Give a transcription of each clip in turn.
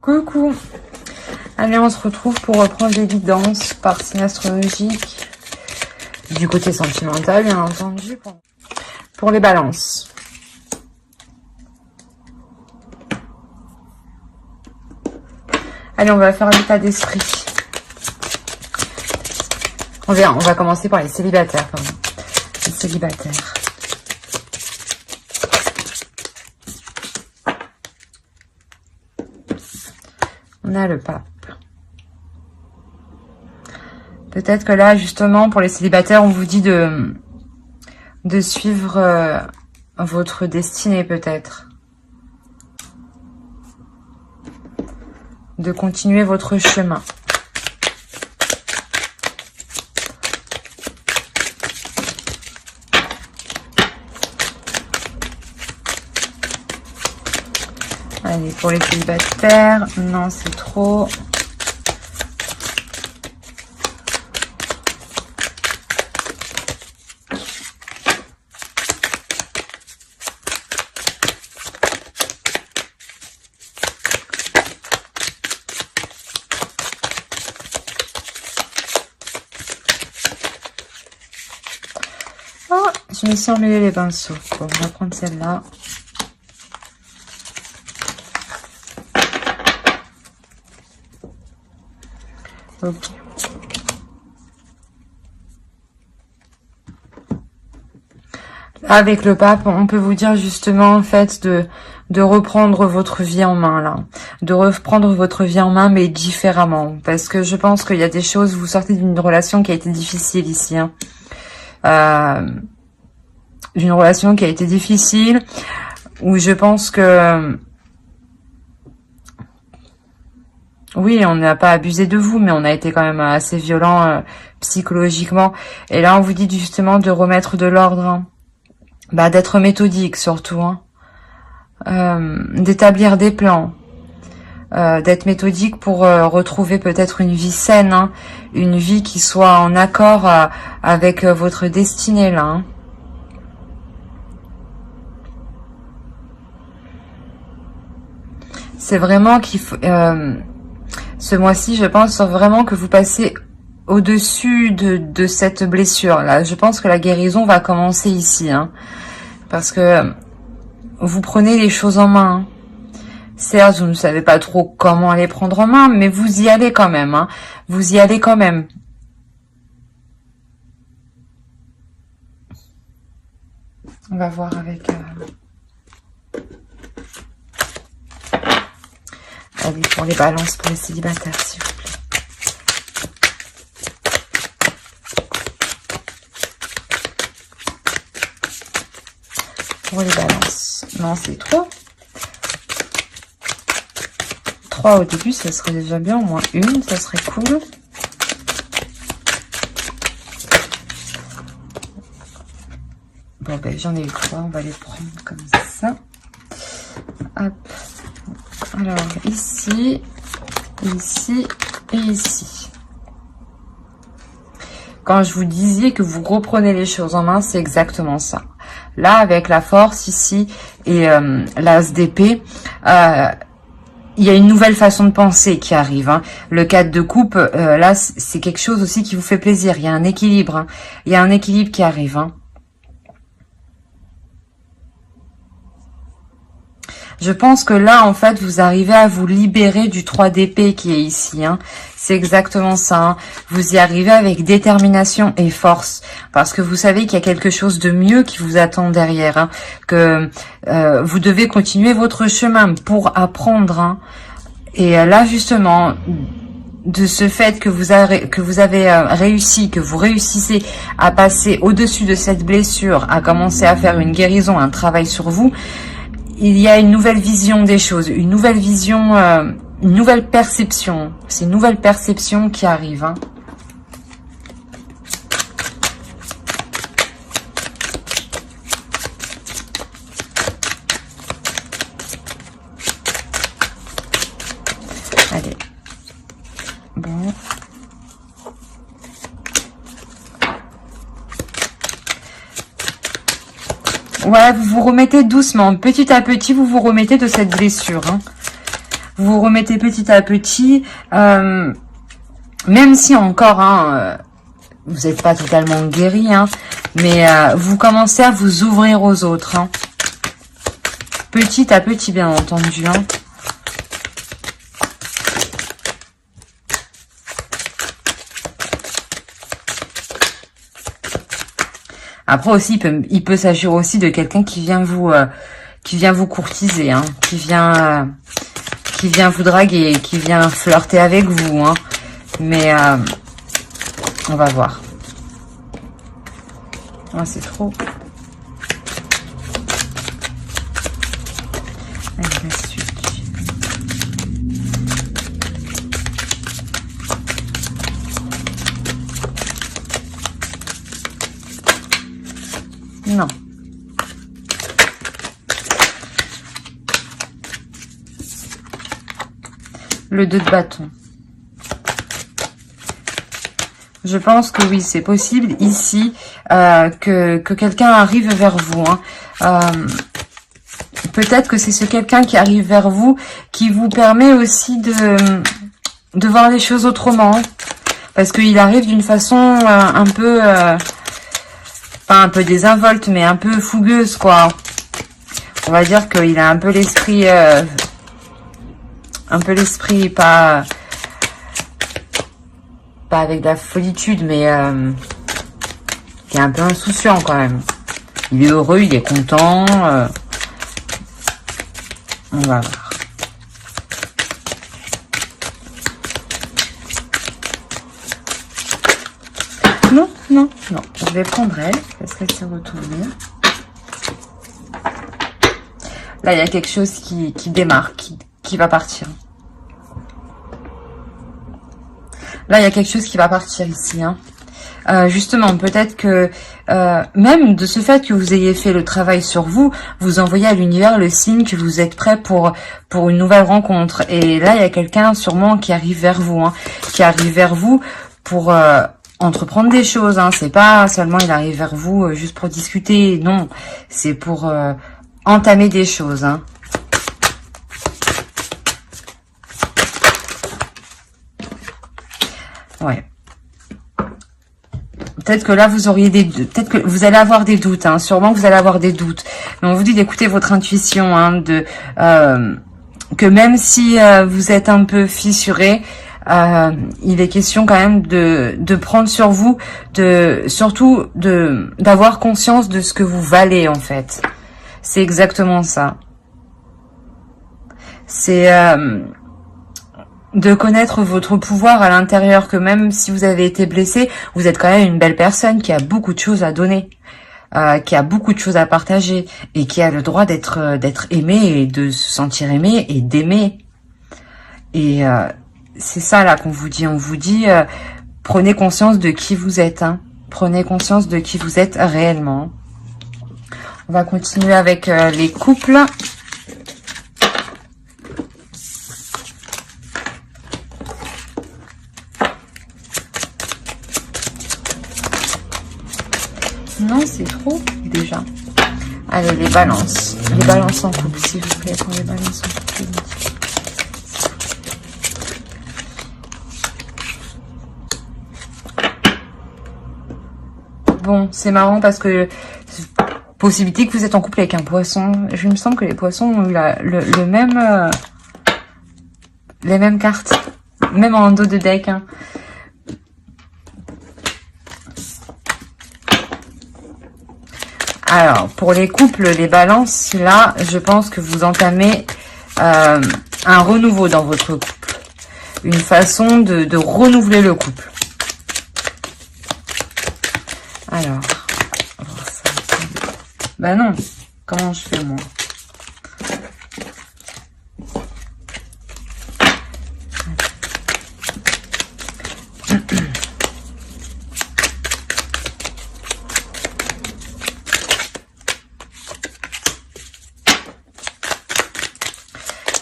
Coucou. Allez, on se retrouve pour reprendre l'évidence par signe astrologique. Du côté sentimental, bien entendu. Pour les balances. Allez, on va faire l'état d'esprit. On va commencer par les célibataires, pardon. Les célibataires. On a le pape. Peut-être que là, justement, pour les célibataires, on vous dit de suivre votre destinée, peut-être. De continuer votre chemin. Allez, pour les célibataires, non, c'est trop. Oh, je me suis emmêlé les pinceaux. Bon, on va prendre celle-là. Ok. Avec le pape, on peut vous dire justement en fait de reprendre votre vie en main là, de reprendre votre vie en main mais différemment, parce que je pense qu'il y a des choses, vous sortez d'une relation qui a été difficile ici, hein. D'une relation qui a été difficile, où je pense que oui, on n'a pas abusé de vous, mais on a été quand même assez violent psychologiquement. Et là, on vous dit justement de remettre de l'ordre, hein. D'être méthodique surtout, hein. D'établir des plans, d'être méthodique pour retrouver peut-être une vie saine, hein. Une vie qui soit en accord avec votre destinée là, hein. C'est vraiment qu'il faut... ce mois-ci, je pense vraiment que vous passez au-dessus de cette blessure-là. Je pense que la guérison va commencer ici, hein, parce que vous prenez les choses en main. Certes, vous ne savez pas trop comment les prendre en main, mais vous y allez quand même, hein. Vous y allez quand même. On va voir avec... Allez, pour les balances, pour les célibataires, s'il vous plaît. Pour les balances. Non, c'est 3. 3 au début, ça serait déjà bien. Au moins une, ça serait cool. Bon, ben, j'en ai eu 3. On va les prendre comme ça. Hop. Alors, ici, ici et ici. Quand je vous disais que vous reprenez les choses en main, c'est exactement ça. Là, avec la force ici et l'as d'épée, il y a une nouvelle façon de penser qui arrive, hein. Le 4 de coupe, là, c'est quelque chose aussi qui vous fait plaisir. Il y a un équilibre, hein. Il y a un équilibre qui arrive, hein. Je pense que là, en fait, vous arrivez à vous libérer du 3 d'épée qui est ici, hein. C'est exactement ça, hein. Vous y arrivez avec détermination et force. Parce que vous savez qu'il y a quelque chose de mieux qui vous attend derrière, hein. Que vous devez continuer votre chemin pour apprendre, hein. Et là, justement, de ce fait que vous avez réussi, que vous réussissez à passer au-dessus de cette blessure, à commencer à faire une guérison, un travail sur vous, il y a une nouvelle vision des choses, une nouvelle vision, une nouvelle perception. C'est une nouvelle perception qui arrive, hein. Allez. Bon. Ouais, vous vous remettez doucement. Petit à petit, vous vous remettez de cette blessure, hein. vous vous remettez petit à petit, même si encore, hein, vous n'êtes pas totalement guéri, hein, mais vous commencez à vous ouvrir aux autres, hein. Petit à petit, bien entendu, hein. Après aussi, il peut s'agir aussi de quelqu'un qui vient vous courtiser, hein, qui vient vous draguer, qui vient flirter avec vous, hein. Mais on va voir. Oh, c'est trop. Avec la suite. Non. Le 2 de bâton. Je pense que oui, c'est possible ici que quelqu'un arrive vers vous, hein. Peut-être que c'est ce quelqu'un qui arrive vers vous qui vous permet aussi de voir les choses autrement. Parce qu'il arrive d'une façon un peu... pas un peu désinvolte, mais un peu fougueuse, quoi. On va dire qu'il a un peu l'esprit... pas avec de la folitude, mais qui est un peu insouciant quand même. Il est heureux, il est content. On va voir. Non, non, non. Je vais prendre elle, parce qu'elle s'est retournée. Là, il y a quelque chose qui démarre, qui va partir. Là, il y a quelque chose qui va partir ici, hein. Justement, peut-être que même de ce fait que vous ayez fait le travail sur vous, vous envoyez à l'univers le signe que vous êtes prêt pour une nouvelle rencontre. Et là, il y a quelqu'un sûrement qui arrive vers vous, hein, qui arrive vers vous pour entreprendre des choses, hein. C'est pas seulement il arrive vers vous juste pour discuter, non, c'est pour entamer des choses, hein. Ouais. Peut-être que là, vous auriez peut-être que vous allez avoir des doutes, hein. Sûrement que vous allez avoir des doutes. Mais on vous dit d'écouter votre intuition, hein, que même si vous êtes un peu fissuré, il est question quand même de prendre sur vous, surtout d'avoir conscience de ce que vous valez, en fait. C'est exactement ça. C'est... de connaître votre pouvoir à l'intérieur, que même si vous avez été blessé, vous êtes quand même une belle personne qui a beaucoup de choses à donner, qui a beaucoup de choses à partager et qui a le droit d'être aimé et de se sentir aimé et d'aimer. Et c'est ça là qu'on vous dit. On vous dit prenez conscience de qui vous êtes, hein. Prenez conscience de qui vous êtes réellement. On va continuer avec les couples. Non, c'est trop, déjà. Allez, les balances. Les balances en couple, s'il vous plaît, pour les balances en couple. Bon, c'est marrant parce que... Possibilité que vous êtes en couple avec un poisson. Je me semble que les poissons ont eu le même... les mêmes cartes. Même en dos de deck, hein. Alors, pour les couples, les balances, là, je pense que vous entamez un renouveau dans votre couple. Une façon de renouveler le couple. Alors, on va voir ça. Bah non, comment je fais moi?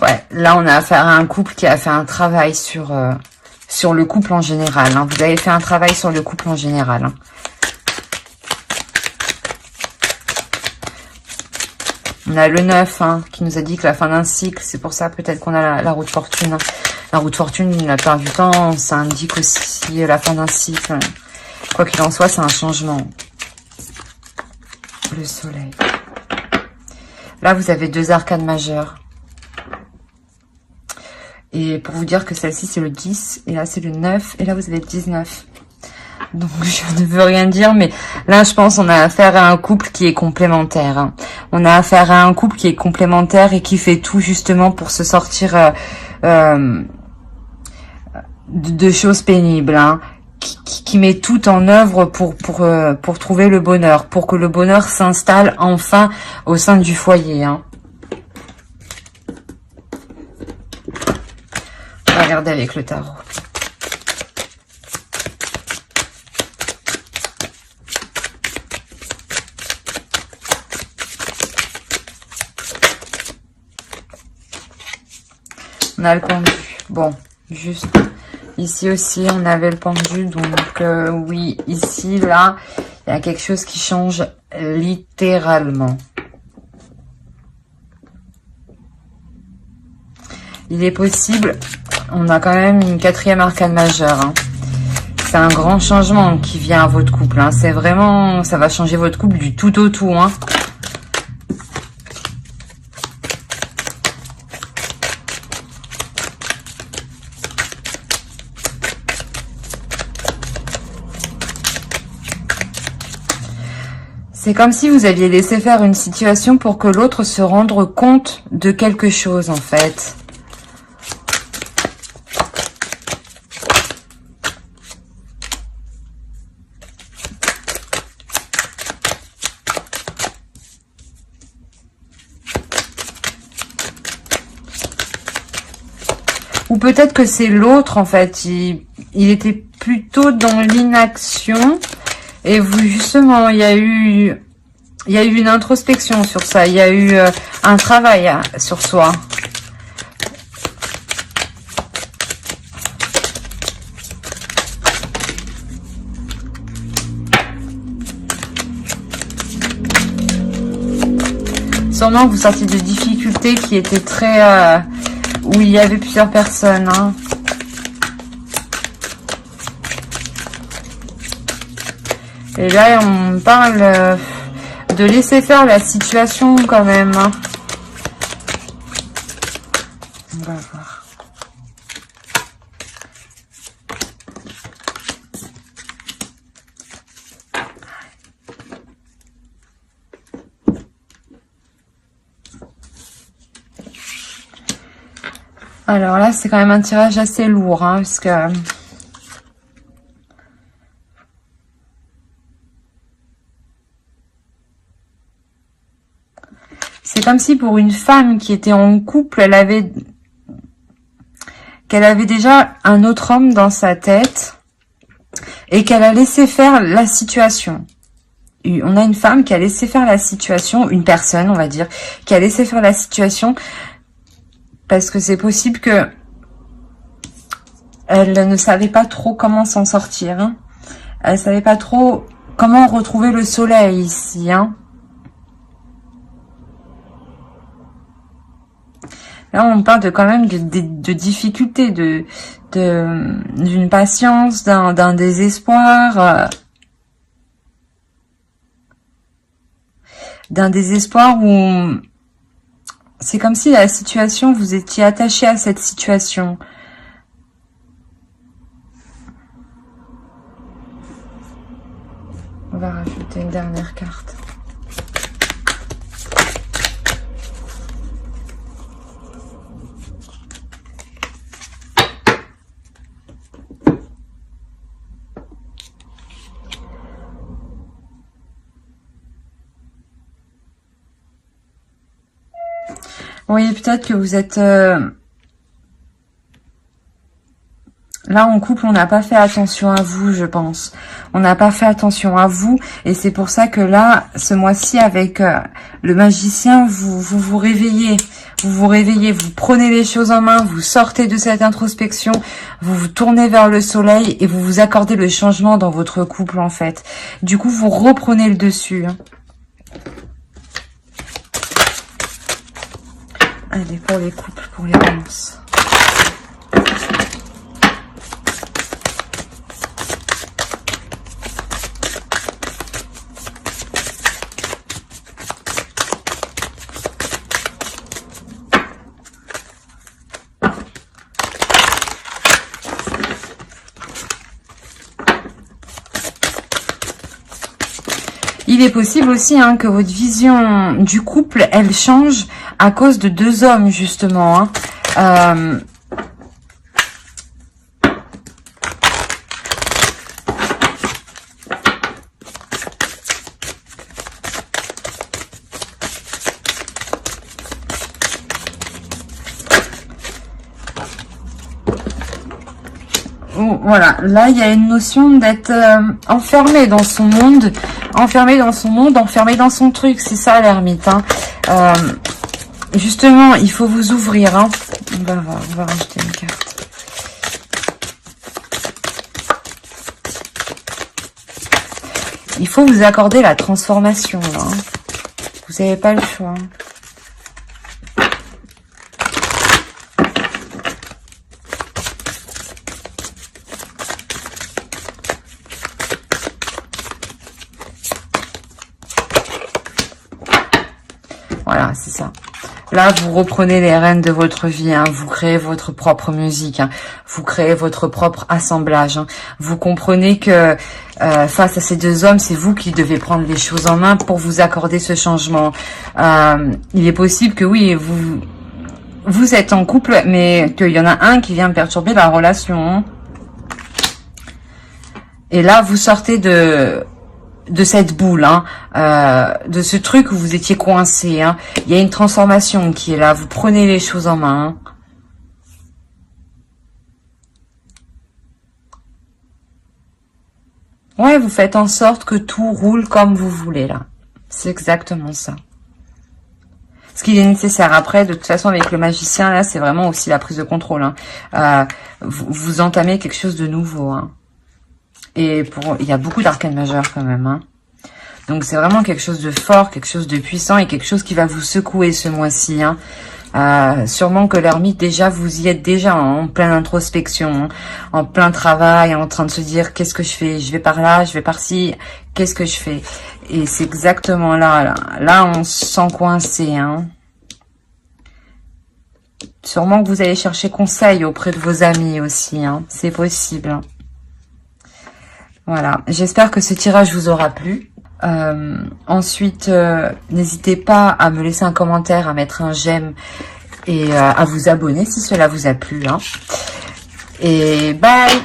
Ouais, là on a affaire à un couple qui a fait un travail sur le couple en général, hein. Vous avez fait un travail sur le couple en général, hein. On a le 9 hein, qui nous a dit que la fin d'un cycle, c'est pour ça peut-être qu'on a la roue de fortune. La roue de fortune, la plupart du temps, ça indique aussi la fin d'un cycle. Quoi qu'il en soit, c'est un changement. Le soleil. Là, vous avez 2 arcanes majeures. Et pour vous dire que celle-ci, c'est le 10. Et là, c'est le 9. Et là, vous avez le 19. Donc, je ne veux rien dire. Mais là, je pense qu'on a affaire à un couple qui est complémentaire. Hein. On a affaire à un couple qui est complémentaire et qui fait tout justement pour se sortir de choses pénibles. Hein. Qui met tout en œuvre pour trouver le bonheur. Pour que le bonheur s'installe enfin au sein du foyer. Hein. On va regarder avec le tarot. On a le pendu. Bon, juste ici aussi, on avait le pendu. Donc, oui, ici, là, il y a quelque chose qui change littéralement. Il est possible... On a quand même une 4e arcane majeure. Hein. C'est un grand changement qui vient à votre couple. Hein. C'est vraiment... Ça va changer votre couple du tout au tout. Hein. C'est comme si vous aviez laissé faire une situation pour que l'autre se rende compte de quelque chose, en fait. Ou peut-être que c'est l'autre, en fait. Il était plutôt dans l'inaction. Et vous, justement, il y a eu une introspection sur ça. Il y a eu un travail sur soi. Sûrement, vous sortiez de difficultés qui étaient très... où il y avait plusieurs personnes. Hein. Et là, on parle de laisser faire la situation quand même. Hein. On va voir. Alors là, c'est quand même un tirage assez lourd, hein, parce que... C'est comme si pour une femme qui était en couple, qu'elle avait déjà un autre homme dans sa tête et qu'elle a laissé faire la situation. On a une femme qui a laissé faire la situation, une personne, on va dire, qui a laissé faire la situation parce que c'est possible que elle ne savait pas trop comment s'en sortir. Hein. Elle savait pas trop comment retrouver le soleil ici, hein. Là, on parle quand même de difficultés, d'une patience, d'un désespoir. D'un désespoir où c'est comme si la situation, vous étiez attaché à cette situation. On va rajouter une dernière carte. Oui, peut-être que vous êtes... Là, en couple, on n'a pas fait attention à vous, je pense. On n'a pas fait attention à vous. Et c'est pour ça que là, ce mois-ci, avec le magicien, vous réveillez. Vous réveillez, vous prenez les choses en main, vous sortez de cette introspection, vous vous tournez vers le soleil et vous vous accordez le changement dans votre couple, en fait. Du coup, vous reprenez le dessus. Hein. Allez, pour les couples, pour les balances. Il est possible aussi hein, que votre vision du couple, elle change à cause de deux hommes, justement. Hein. Voilà, là, il y a une notion d'être enfermé dans son monde, enfermé dans son truc, c'est ça l'ermite. Hein. Justement, il faut vous ouvrir. Hein. On va rajouter une carte. Il faut vous accorder la transformation. Là, hein. Vous n'avez pas le choix. Voilà, c'est ça. Là, vous reprenez les rênes de votre vie. Hein. Vous créez votre propre musique. Hein. Vous créez votre propre assemblage. Hein. Vous comprenez que face à ces deux hommes, c'est vous qui devez prendre les choses en main pour vous accorder ce changement. Il est possible que oui, vous êtes en couple, mais qu'il y en a un qui vient perturber la relation. Hein. Et là, vous sortez de cette boule, hein, de ce truc où vous étiez coincé. Hein. Il y a une transformation qui est là. Vous prenez les choses en main. Hein. Ouais, vous faites en sorte que tout roule comme vous voulez, là. C'est exactement ça. Ce qui est nécessaire. Après, de toute façon, avec le magicien, là, c'est vraiment aussi la prise de contrôle. Hein. Vous entamez quelque chose de nouveau. Hein. Et il y a beaucoup d'arcanes majeures quand même. Hein. Donc, c'est vraiment quelque chose de fort, quelque chose de puissant et quelque chose qui va vous secouer ce mois-ci. Hein. Sûrement que l'ermite, déjà, vous y êtes déjà en pleine introspection, hein, en plein travail, en train de se dire qu'est-ce que je fais, je vais par là, je vais par-ci, qu'est-ce que je fais. Et c'est exactement là. Là, on se sent coincé. Hein. Sûrement que vous allez chercher conseil auprès de vos amis aussi. Hein. C'est possible. Hein. Voilà. J'espère que ce tirage vous aura plu. Ensuite, n'hésitez pas à me laisser un commentaire, à mettre un j'aime et à vous abonner si cela vous a plu. Hein. Et bye!